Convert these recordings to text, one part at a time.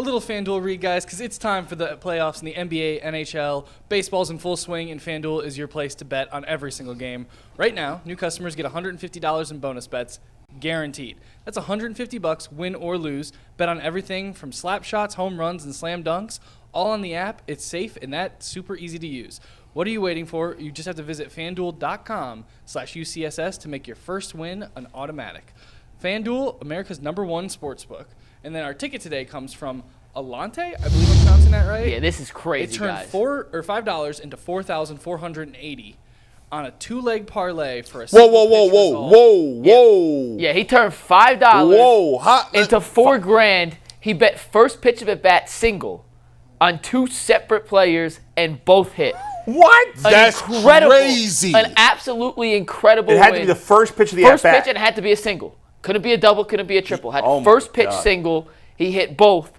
a little FanDuel read, guys, because it's time for the playoffs in the NBA, NHL. Baseball's in full swing, and FanDuel is your place to bet on every single game. Right now, new customers get $150 in bonus bets, guaranteed. That's $150 win or lose. Bet on everything from slap shots, home runs, and slam dunks. All on the app. It's safe, and that's super easy to use. What are you waiting for? You just have to visit FanDuel.com/UCSS to make your first win an automatic. FanDuel, America's #1 sportsbook. And then our ticket today comes from Alante. I believe I'm pronouncing that right. Yeah, this is crazy, It turned guys. $5 into 4,480 on a two-leg parlay for a Whoa. Yeah, he turned $5 into $4,000. He bet first pitch of at bat single on two separate players and both hit. What? That's crazy. An absolutely incredible It had to win. be the first pitch of the at-bat. First pitch, and it had to be a single. Couldn't be a double, couldn't be a triple. Had Oh my first pitch God. single. He hit both.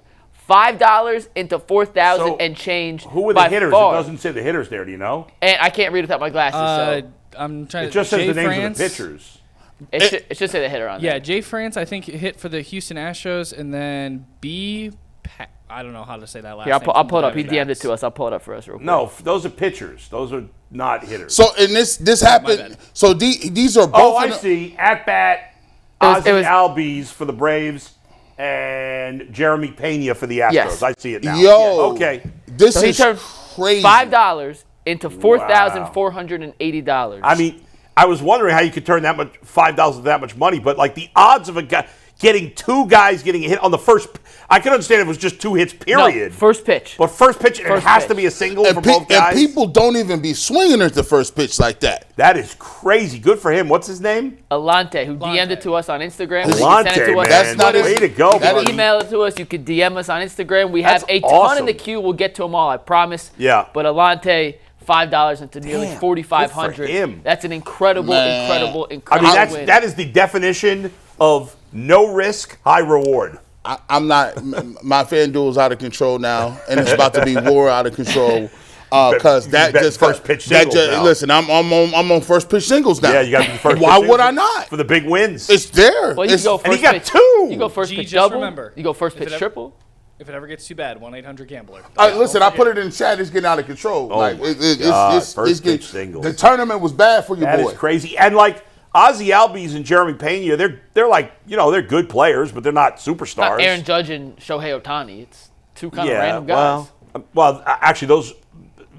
$5 into 4,000 So, and change. Who were the by hitters? far. It doesn't say the hitters there. Do you know? And I can't read without my glasses, I'm trying It to. just says Jay the names France, of the pitchers. so it should say the hitter on there. Yeah, Jay France, I think, hit for the Houston Astros, and then I don't know how to say that last Here, name. I'll pull it up. from He the DM'd it Diamondbacks. to us. I'll pull it up for us real quick. No, those are pitchers. Those are not hitters. So, and this happened. bad. So these are both. Oh, I see. At bat, It Ozzie was- Albies for the Braves and Jeremy Pena for the Astros. Yes. I see it now. Yo. Okay. This So he is turned crazy. $5 into $4,480. I mean, I was wondering how you could turn that much $5 into that much money, but like the odds of a guy getting two guys getting a hit on the first, I can understand if it was just two hits, period. No, first pitch. But first pitch, and it First has pitch. to be a single And, for both and guys. people don't even be swinging at the first pitch like that. That is crazy. Good for him. What's his name? Alante, who DM'd it to us on Instagram. You can Alante, send it to us. man. That's not Way his- to go, that buddy. Email it to us. You can DM us on Instagram. We have That's a ton awesome. in the queue. We'll get to them all, I promise. Yeah. But Alante, $5 into nearly Damn, $4,500. good for him. That's an incredible, Man. incredible I mean, win. that is the definition of no risk, high reward. I'm not. My FanDuel's out of control now, and it's about to be more out of control. Because that bet just first pitch singles now. listen, I'm on first pitch singles now. Yeah, you got to be first. Why pitch would in I not? for the big wins? It's there. Well, you It's- can go first and he got pitch. two. You go first Gee, pitch just double. remember, You go first if it pitch ever- triple. If it ever gets too bad, 1-800-GAMBLER. Listen, I put it in the chat. It's getting out of control. my God, first pitch singles. The tournament was bad for you, That boy. is crazy. And like Ozzie Albies and Jeremy Pena, they're like, they're good players, but they're not superstars. Not Aaron Judge and Shohei Ohtani. It's two kind of random guys. Well, actually,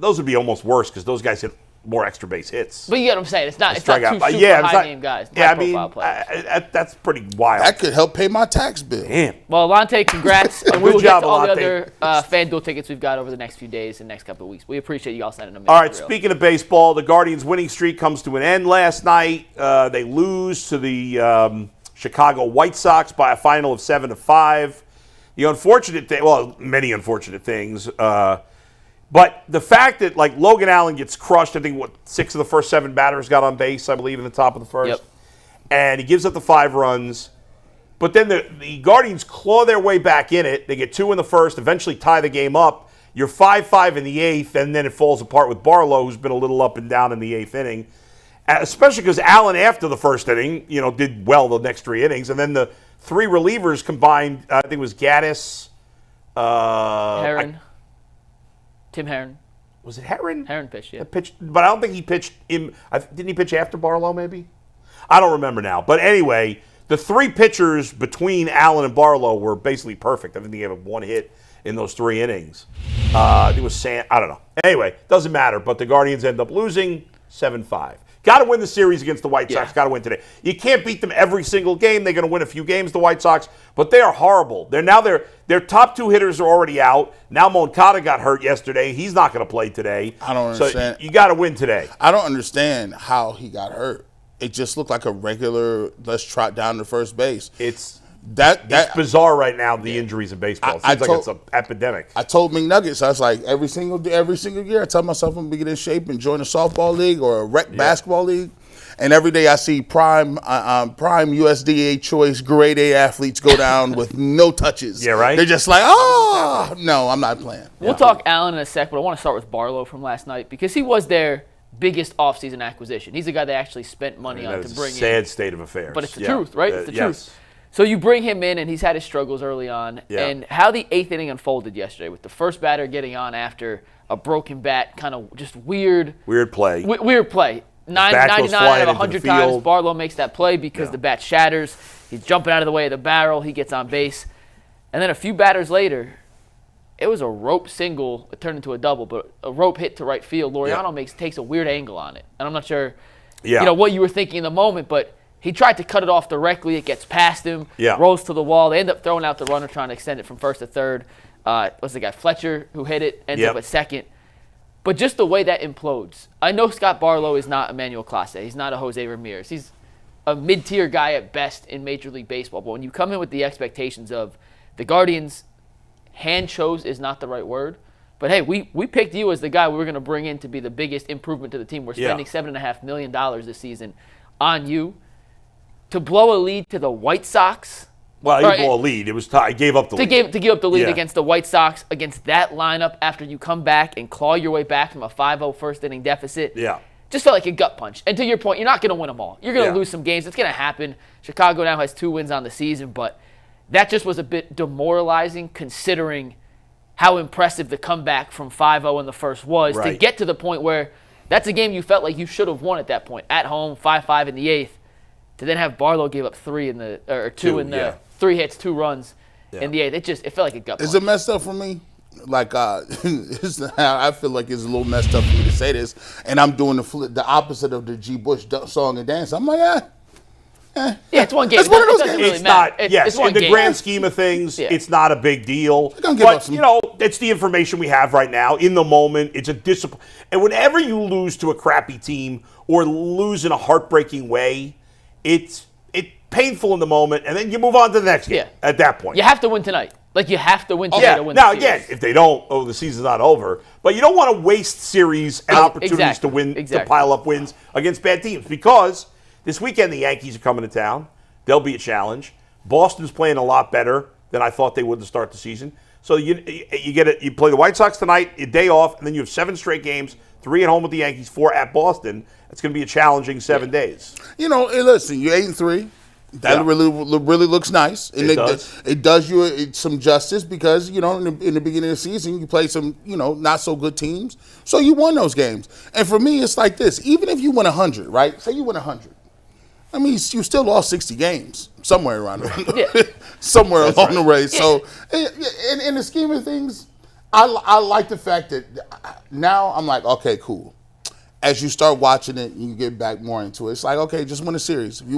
those would be almost worse because those guys hit more extra base hits. But you get what I'm saying. It's not two super it's high name guys. Yeah, I high-profile mean, players. that's pretty wild. That could help pay my tax bill. Damn. Well, Alante, congrats. And we Good will job, get to all the Alante. other FanDuel tickets we've got over the next few days and next couple of weeks. We appreciate you all sending them in. All right, for real. speaking of baseball, the Guardians' winning streak comes to an end last night. They lose to the Chicago White Sox by a final of 7-5. The unfortunate thing, well, many unfortunate things, but the fact that like Logan Allen gets crushed, I think 6 of the first 7 batters got on base, I believe, in the top of the first, Yep. and he gives up the 5 runs. But then the Guardians claw their way back in it. They get 2 in the first, eventually tie the game up. You're 5-5 in the 8th, and then it falls apart with Barlow, who's been a little up and down in the 8th inning. Especially because Allen, after the first inning, did well the next 3 innings. And then the 3 relievers combined, I think it was Gaddis. Herron. Tim Herron. Was it Herron? Herron pitched, yeah. Pitched, but I don't think he pitched him. Didn't he pitch after Barlow, maybe? I don't remember now. But anyway, the 3 pitchers between Allen and Barlow were basically perfect. I think they gave him 1 hit in those 3 innings. I think it was I don't know. Anyway, doesn't matter. But the Guardians end up losing 7-5. Got to win the series against the White Sox. Yeah. Got to win today. You can't beat them every single game. They're going to win a few games, the White Sox, but they are horrible. Their top 2 hitters are already out. Now Moncada got hurt yesterday. He's not going to play today. I don't understand. So you got to win today. I don't understand how he got hurt. It just looked like a regular, let's trot down to first base. It's That bizarre right now, the injuries in baseball. It I seems like told- it's an epidemic. I told McNuggets, I was like, every single year, I tell myself I'm gonna get in shape and join a softball league or a rec basketball league. And every day I see prime USDA choice grade A athletes go down with no touches. Yeah, right? They're just like, no, I'm not playing. We'll talk Allen in a sec, but I want to start with Barlow from last night because he was their biggest offseason acquisition. He's the guy they actually spent money on That to is bring a sad in. state of affairs. But it's the truth, right? It's the yes. truth. So you bring him in, and he's had his struggles early on. Yeah. And how the 8th inning unfolded yesterday with the first batter getting on after a broken bat, kind of just weird. Weird play. Weird play. Bat goes 99 flying out of into 100 the times, field. Barlow makes that play because the bat shatters. He's jumping out of the way of the barrel. He gets on base. And then a few batters later, it was a rope single. It turned into a double, but a rope hit to right field. Laureano takes a weird angle on it. And I'm not sure what you were thinking in the moment, but he tried to cut it off directly. It gets past him, rolls to the wall. They end up throwing out the runner, trying to extend it from first to third. Was the guy Fletcher who hit it, ends up at second. But just the way that implodes. I know Scott Barlow is not Emmanuel Clase. He's not a Jose Ramirez. He's a mid-tier guy at best in Major League Baseball. But when you come in with the expectations of the Guardians, hand chose is not the right word. But, hey, we picked you as the guy we were going to bring in to be the biggest improvement to the team. We're spending $7.5 million this season on you. To blow a lead to the White Sox. Well, he didn't blow a lead. It was he gave up the lead. To give up the lead against the White Sox, against that lineup after you come back and claw your way back from a 5-0 first-inning deficit. Yeah. Just felt like a gut punch. And to your point, you're not going to win them all. You're going to lose some games. It's going to happen. Chicago now has 2 wins on the season, but that just was a bit demoralizing considering how impressive the comeback from 5-0 in the first was to get to the point where that's a game you felt like you should have won at that point. At home, 5-5 in the 8th. To then have Barlow give up 2 in the 3 hits, 2 runs in the 8th. It felt like a gut punch. Is it messed up for me? Like I feel like it's a little messed up for me to say this, and I'm doing the opposite of the G. Bush song and dance. I'm like, yeah, it's one game. It's one of those games. Really It's not. it's one in the game. grand scheme of things, it's not a big deal. But it's the information we have right now. In the moment, it's a discipline. And whenever you lose to a crappy team or lose in a heartbreaking way, it's painful in the moment, and then you move on to the next game at that point. You have to win tonight. Like, you have to win tonight to win the series. Now, again, if they don't, the season's not over. But you don't want to waste series and opportunities to win, to pile up wins against bad teams. Because this weekend the Yankees are coming to town. They'll be a challenge. Boston's playing a lot better than I thought they would to start the season. So you play the White Sox tonight, a day off, and then you have 7 straight games, 3 at home with the Yankees, 4 at Boston. It's going to be a challenging 7 days. Hey, listen, you're 8-3. That really looks nice. And it does you some justice because, in the beginning of the season, you play some, not so good teams. So you won those games. And for me, it's like this. Even if you win 100, right? Say you win 100. I mean, you still lost 60 games somewhere around somewhere along the way. So in the scheme of things, I like the fact that now I'm like, okay, cool. As you start watching it, you get back more into it. It's like, okay, just win a series. If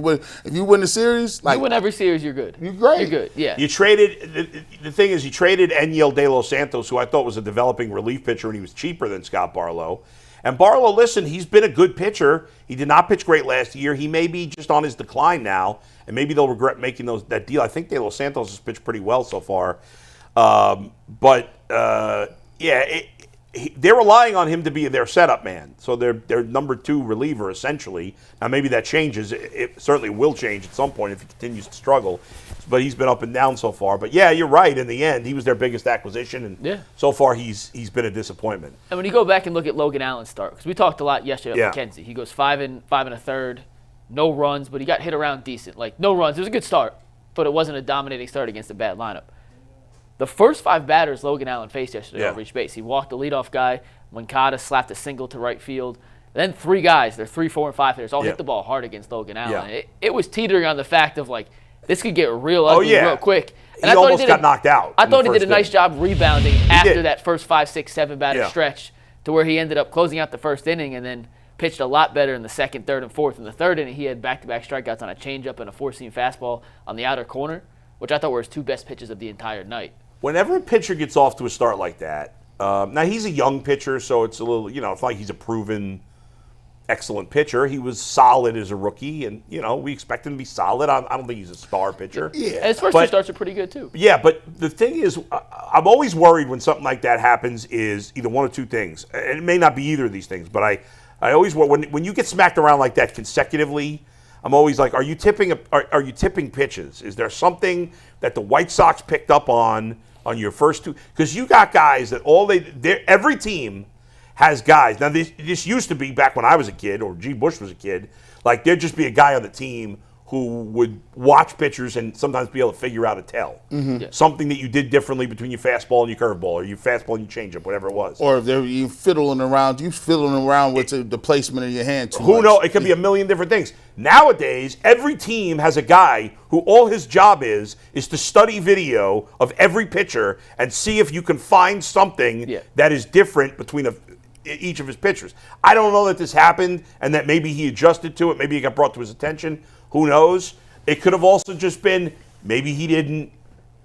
you win the series, like you win every series, you're good. You're great. You're good. Yeah. You traded. The thing is, you traded Enyel De Los Santos, who I thought was a developing relief pitcher, and he was cheaper than Scott Barlow. And Barlow, listen, he's been a good pitcher. He did not pitch great last year. He may be just on his decline now, and maybe they'll regret making that deal. I think De Los Santos has pitched pretty well so far, they're relying on him to be their setup man. So they're number 2 reliever, essentially. Now, maybe that changes. It certainly will change at some point if he continues to struggle. But he's been up and down so far. But, yeah, you're right. In the end, he was their biggest acquisition. And so far, he's been a disappointment. And when you go back and look at Logan Allen's start, because we talked a lot yesterday about McKenzie. He goes 5 1/3, no runs, but he got hit around decent. Like, no runs. It was a good start, but it wasn't a dominating start against a bad lineup. The first 5 batters Logan Allen faced yesterday all reached base. He walked the leadoff guy. Moncada slapped a single to right field. Then 3 guys, they're 3, 4, and 5 hitters, all hit the ball hard against Logan Allen. Yeah. It was teetering on the fact of, like, this could get real ugly real quick. And he almost got knocked out. I thought he did a nice job rebounding after that first 5, 6, 7 batter stretch to where he ended up closing out the first inning and then pitched a lot better in the second, third, and fourth. In the third inning, he had back-to-back strikeouts on a changeup and a 4-seam fastball on the outer corner, which I thought were his 2 best pitches of the entire night. Whenever a pitcher gets off to a start like that, now he's a young pitcher, so it's a little, it's like he's a proven excellent pitcher. He was solid as a rookie, and, we expect him to be solid. I don't think he's a star pitcher. Yeah. And his first 2 starts are pretty good, too. Yeah, but the thing is, I'm always worried when something like that happens is either one of 2 things. And it may not be either of these things, but I always, when you get smacked around like that consecutively, I'm always like, are you tipping pitches? Is there something that the White Sox picked up on your first 2? Because you got guys that every team has guys. Now, this used to be back when I was a kid or G. Bush was a kid, like there'd just be a guy on the team who would watch pitchers and sometimes be able to figure out a tell. Yeah. Something that you did differently between your fastball and your curveball, or your fastball and your changeup, whatever it was. Or if you fiddling around with the placement of your hand too Who much. knows? It could be a million different things. Nowadays, every team has a guy who all his job is to study video of every pitcher and see if you can find something that is different between each of his pitchers. I don't know that this happened and that maybe he adjusted to it. Maybe it got brought to his attention. Who knows? It could have also just been maybe he didn't.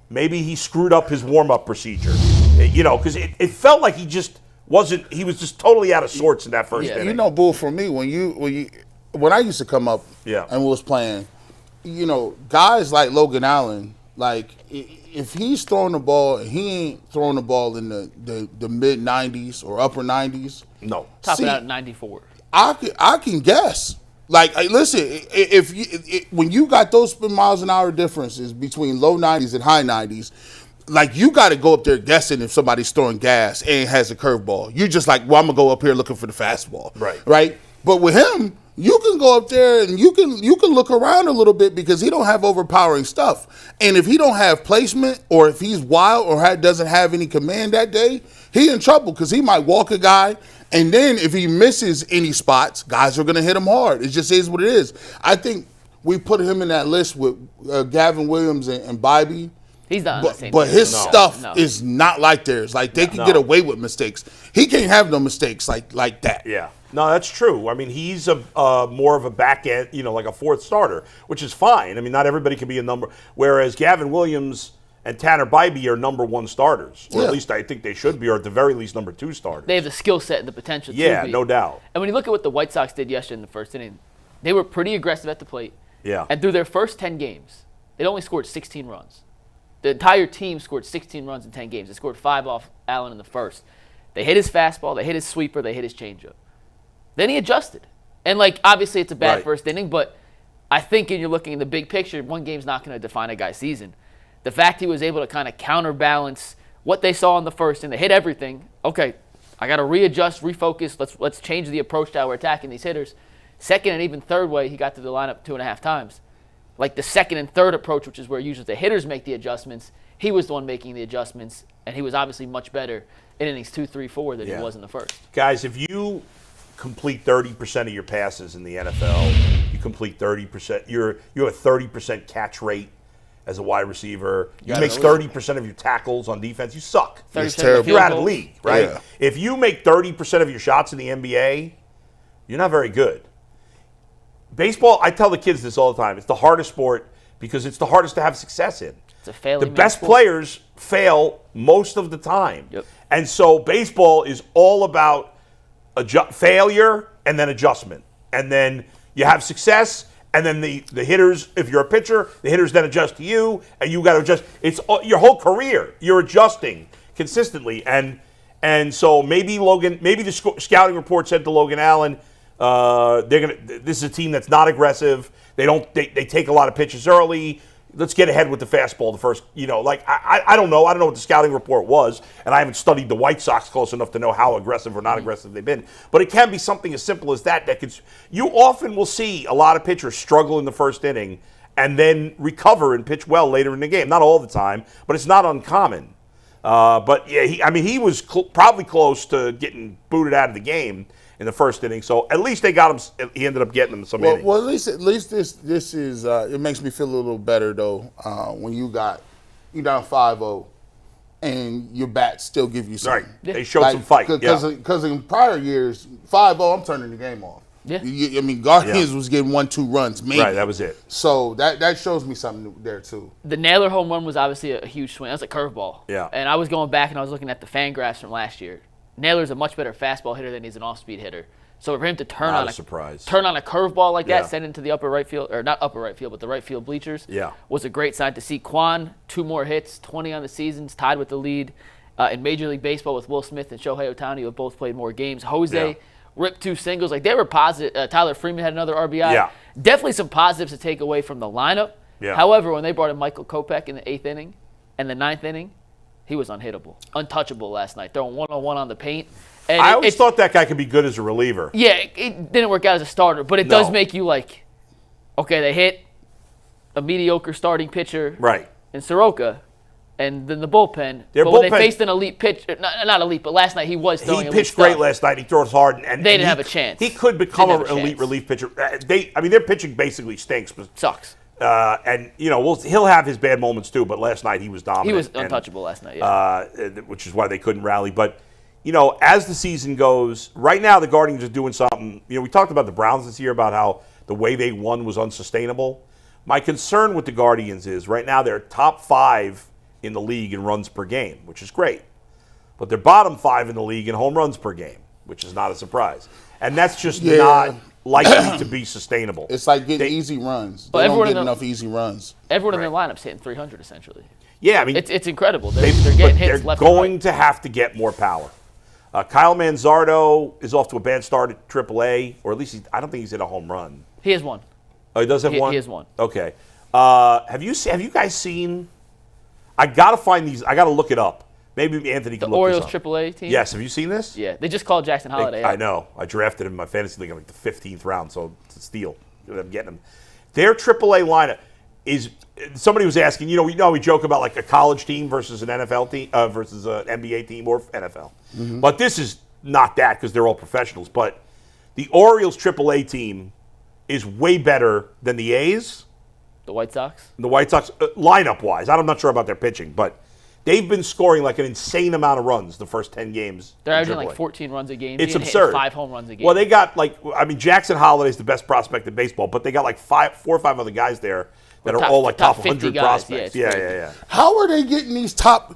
Maybe he screwed up his warm-up procedure. Because it felt like he just wasn't. He was just totally out of sorts in that first inning. Bull, for me, when I used to come up and was playing, guys like Logan Allen, like if he's throwing the ball and he ain't throwing the ball in the mid 90s or upper 90s, no, topping out at 94. I can guess. Like, listen, when you got those miles an hour differences between low 90s and high 90s, like, you got to go up there guessing if somebody's throwing gas and has a curveball. You're just like, well, I'm going to go up here looking for the fastball. Right? But with him, you can go up there and you can look around a little bit because he don't have overpowering stuff. And if he don't have placement, or if he's wild or doesn't have any command that day, he in trouble because he might walk a guy. And then if he misses any spots, guys are going to hit him hard. It just is what it is. I think we put him in that list with Gavin Williams and Bybee. He's not on the same But team. his stuff is not like theirs. Like, they can get away with mistakes. He can't have no mistakes like that. Yeah. No, that's true. I mean, he's a more of a back end, like a fourth starter, which is fine. I mean, not everybody can be a number. Whereas Gavin Williams and Tanner Bybee are number one starters, or at least I think they should be, or at the very least number two starters. They have the skill set and the potential to be. Yeah, no doubt. And when you look at what the White Sox did yesterday in the first inning, they were pretty aggressive at the plate. Yeah. And through their first 10 games, they only scored 16 runs. The entire team scored 16 runs in 10 games. They scored 5 off Allen in the first. They hit his fastball, they hit his sweeper, they hit his changeup. Then he adjusted. And, obviously it's a bad first inning, but I think when you're looking in the big picture, one game's not going to define a guy's season. The fact he was able to kind of counterbalance what they saw in the first and they hit everything. Okay, I got to readjust, refocus. Let's change the approach to how we're attacking these hitters. Second and even third way, he got to the lineup 2.5 times. Like the second and third approach, which is where usually the hitters make the adjustments, he was the one making the adjustments, and he was obviously much better in innings 2, 3, 4 than he was in the first. Guys, if you complete 30% of your passes in the NFL, you complete 30%. You have a 30% catch rate as a wide receiver. You make 30% of your tackles on defense. You suck. It's terrible. You're out of the league, right? Yeah. If you make 30% of your shots in the NBA, you're not very good. Baseball, I tell the kids this all the time, it's the hardest sport because it's the hardest to have success in. It's a failing The best players fail most of the time. Yep. And so baseball is all about failure and then adjustment. And then you have success, and then the hitters, if you're a pitcher, the hitters then adjust to you, and you got to adjust. It's your whole career. You're adjusting consistently. And so maybe the scouting report said to Logan Allen, this is a team that's not aggressive. They take a lot of pitches early. Let's get ahead with the fastball the first, I don't know. I don't know what the scouting report was, and I haven't studied the White Sox close enough to know how aggressive or not aggressive they've been. But it can be something as simple as that you often will see a lot of pitchers struggle in the first inning and then recover and pitch well later in the game. Not all the time, but it's not uncommon. But yeah, he was probably close to getting booted out of the game in the first inning, so at least they got him. He ended up getting them some innings. Well, at least this is. It makes me feel a little better though when you down 5-0, and your bats still give you something. Right, they showed some fight. Because in prior years, 5-0, I'm turning the game off. Yeah. Guardians was getting 1-2 runs, maybe. Right, that was it. So that shows me something there too. The Naylor home run was obviously a huge swing. That was a curveball. Yeah. And I was going back and I was looking at the fan graphs from last year. Naylor's a much better fastball hitter than he's an off-speed hitter. So for him to turn on a curveball like that, send into the upper right field, or not upper right field, but the right field bleachers, was a great sign to see. Quan, 2 more hits, 20 on the seasons, tied with the lead in Major League Baseball with Will Smith and Shohei Ohtani, who have both played more games. Jose ripped 2 singles. They were positive. Tyler Freeman had another RBI. Yeah. Definitely some positives to take away from the lineup. Yeah. However, when they brought in Michael Kopech in the 8th inning and the 9th inning, he was unhittable, untouchable last night, throwing 1-on-1 on the paint. And I always thought that guy could be good as a reliever. Yeah, it didn't work out as a starter, but it does make you okay, they hit, a mediocre starting pitcher Right. in Soroka. And then the bullpen. Their but when they bullpen- faced an elite pitcher, not elite, but last night he was throwing He elite pitched great stuff. last night. He throws hard, and They didn't he- have a chance. He could become Didn't an have a elite chance. relief pitcher. Their pitching basically stinks. Sucks. And he'll have his bad moments too. But last night he was dominant. He was and, untouchable last night. Yeah. which is why they couldn't rally. But as the season goes, right now the Guardians are doing something. We talked about the Browns this year about how the way they won was unsustainable. My concern with the Guardians is right now they're top 5 in the league in runs per game, which is great. But they're bottom 5 in the league in home runs per game, which is not a surprise. And that's just not likely to be sustainable. It's like getting easy runs. They Well, don't everyone get in the- enough easy runs. Everyone in their lineup's hitting 300 essentially. Yeah, I mean, It's incredible. They're but getting hits they're left and going right. to have to get more power. Kyle Manzardo is off to a bad start at AAA, or at least I don't think he's hit a home run. He has one. Oh, he does have one? He has one. Okay. Have you guys seen? I gotta find these. I gotta look it up. Maybe Anthony The can look Orioles this up. AAA team. Yes. Have you seen this? Yeah, they just called Jackson Holiday. I out. know. I drafted him in my fantasy league in like the 15th round, so it's a steal. I'm getting him. Their AAA lineup is. Somebody was asking. We joke about like a college team versus an NFL team versus an NBA team or NFL. But this is not that because they're all professionals. But the Orioles AAA team is way better than the A's. The White Sox. The White Sox, lineup-wise, I'm not sure about their pitching, but they've been scoring like an insane amount of runs the first 10 games. They're in averaging AAA. like 14 runs a game. It's Hitting absurd. 5 home runs a game. Well, they got Jackson Holliday's the best prospect in baseball, but they got like 4 or 5 other guys there that are top- all like top top 50 100 guys. prospects. Yeah, it's Yeah, crazy. yeah. How are they getting these top?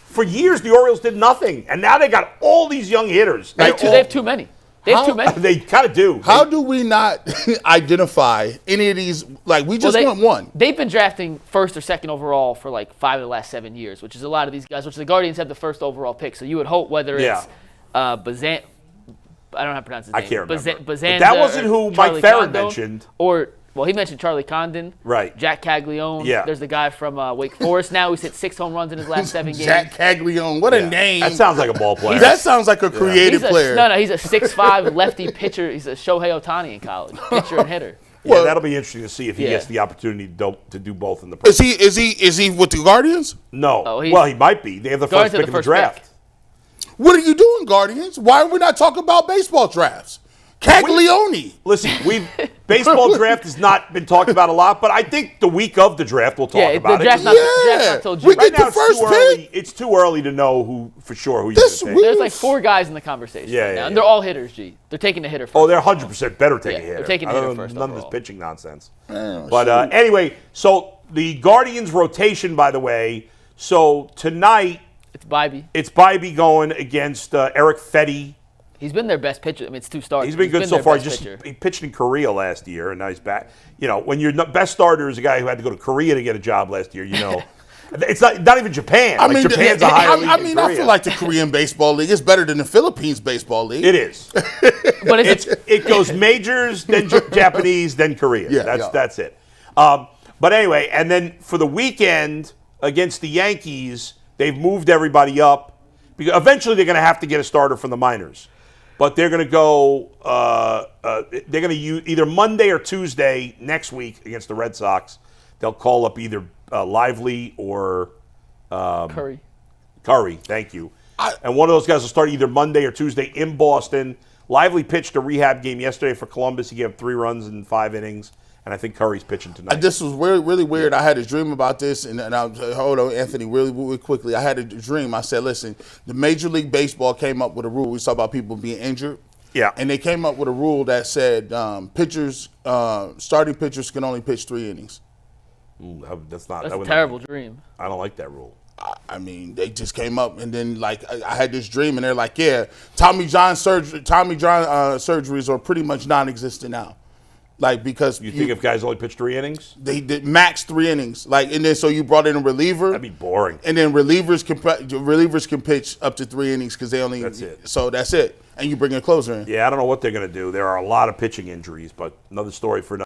For years, the Orioles did nothing, and now they got all these young hitters. They have too many. They have How- too many. They kind of do. How do we not identify any of these? Like we just went one. They've been drafting first or second overall for like 5 of the last 7 years, which is a lot of these guys. Which the Guardians have the first overall pick, so you would hope whether it's Bazan. I don't know how to pronounce his name. I can't remember. But Bazanza that wasn't who or Mike Charlie Farron Condon, mentioned. Well, he mentioned Charlie Condon. Right. Jack Caglione. Yeah. There's the guy from Wake Forest now who's hit 6 home runs in his last 7 games. Jack Caglione, what a Yeah. name! That sounds like a ball player. That sounds like a creative player. He's a 6'5" lefty pitcher. He's a Shohei Ohtani in college, pitcher and hitter. Yeah, that'll be interesting to see if he Yeah. gets the opportunity to do both in the pro. Is he with the Guardians? No. Oh, Well, he might be. They have the first Guardians have pick the in the first draft. pick. What are you doing, Guardians? Why are we not talking about baseball drafts? Caglione. Listen, baseball draft has not been talked about a lot, but I think the week of the draft we'll talk Yeah, about the it. draft's not, draft's not till June. We Right get now, the first too pick. early. It's too early to know who for sure who This you're going to There's take. like 4 guys in the conversation Yeah, right now, yeah, and yeah. they're all hitters, G. They're taking the hitter first. Oh, they're 100% better take a Yeah, hitter. they're taking I the don't hitter know, first None of this overall. pitching nonsense. Oh, But anyway, so the Guardians rotation, by the way. So tonight It's Bybee. it's Bybee going against Eric Fetty. He's been their best pitcher. I mean, it's 2 starts. He's been good so their far. best pitcher. He pitched in Korea last year, and now he's back. When your best starter is a guy who had to go to Korea to get a job last year, it's not even Japan. I mean, Japan's a higher league I than mean, I Korea. feel like the Korean baseball league is better than the Philippines baseball league. It is. But It goes majors, then Japanese, then Korea. Yeah, That's it. But anyway, and then for the weekend against the Yankees, they've moved everybody up because eventually they're going to have to get a starter from the minors. But they're going to go. They're going to use either Monday or Tuesday next week against the Red Sox. They'll call up either Lively or Curry. Curry. Thank you. And one of those guys will start either Monday or Tuesday in Boston. Lively pitched a rehab game yesterday for Columbus. He gave up 3 runs in 5 innings. And I think Curry's pitching tonight. This was really weird. I had a dream about this, and hold on, Anthony, really quickly. I had a dream. I said, listen, the Major League Baseball came up with a rule. We talk about people being injured. Yeah. And they came up with a rule that said starting pitchers can only pitch 3 innings. That's That's a terrible dream. I don't like that rule. I mean, they just came up, and then I had this dream, and they're like, yeah, Tommy John surgeries are pretty much non-existent now. Because You think if guys only pitch 3 innings? they did max 3 innings, and then so you brought in a reliever. That'd be boring. And then relievers can pitch up to 3 innings because they only. That's it. So that's it, and you bring a closer in. Yeah, I don't know what they're going to do. There are a lot of pitching injuries, but another story for another.